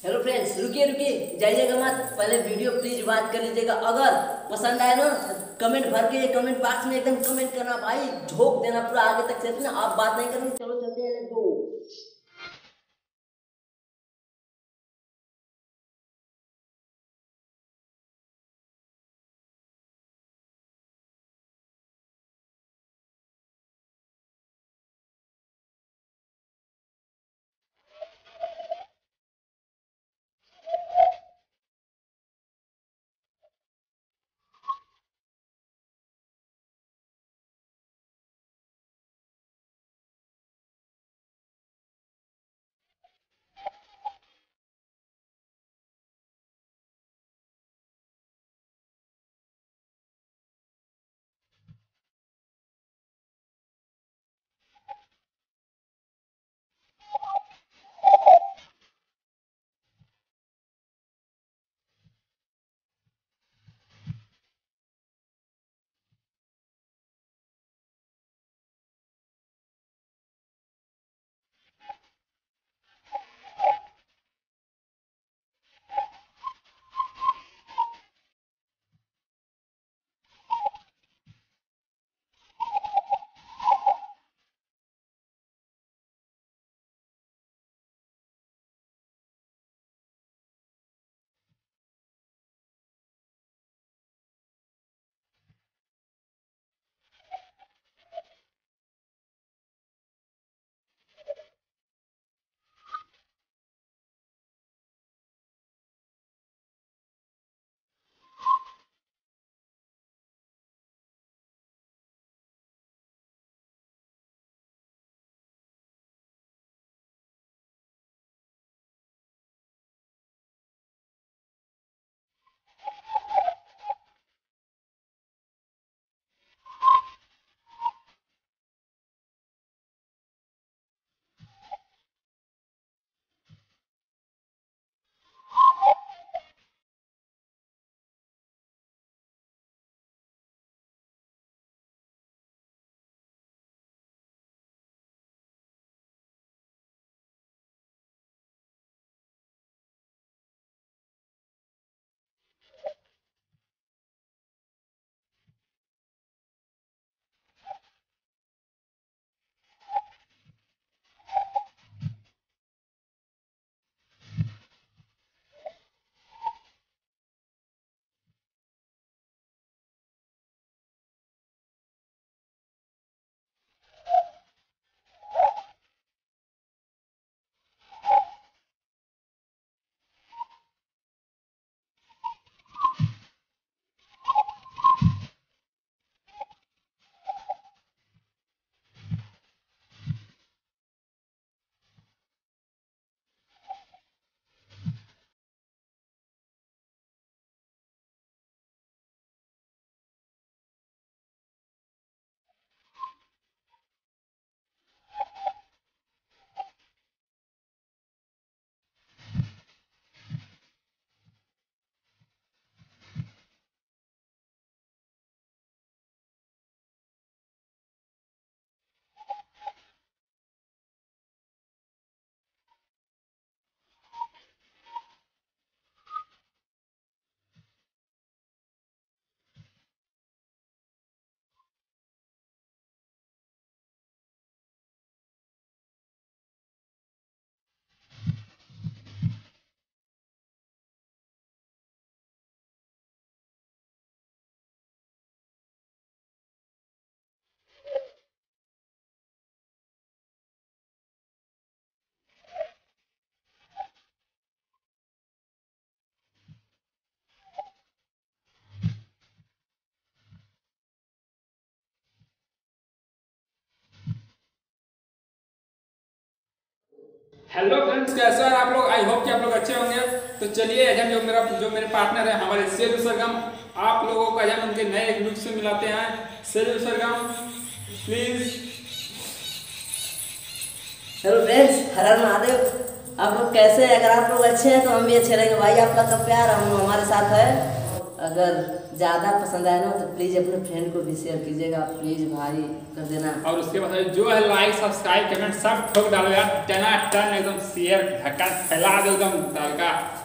Hello friends, रुकिए रुकिए, जाइएगा मत। पहले वीडियो प्लीज बात कर लीजिएगा। अगर पसंद आए ना, कमेंट भर के कमेंट बॉक्स में एकदम कमेंट करना भाई, झोंक देना पूरा आगे तक। चलते ना, आप बात नहीं करेंगे, चलो चलते हैं, लेट्स गो। हेलो फ्रेंड्स, कैसे हैं आप लोग? आई होप कि आप लोग अच्छे होंगे। तो चलिए, आज हम जो मेरे पार्टनर है हमारे सेजु सरगम, आप लोगों को आज हम उनके नए एक लुक से मिलाते हैं। सेजु सरगम प्लीज। हेलो फ्रेंड्स, हर हर महादेव। आप लोग कैसे हैं? अगर आप लोग अच्छे हैं तो हम भी अच्छे रहेंगे भाई। आपका सब प्यार हम हमारे साथ है। अगर ज़्यादा पसंद आया ना तो प्लीज़ अपने फ्रेंड को भी शेयर कीजिएगा, प्लीज़ भाई कर देना। और उसके बाद जो है लाइक सब्सक्राइब कमेंट सब ठोक डालो यार, टना टन एकदम शेयर धक्का फैला दो एकदम तड़का।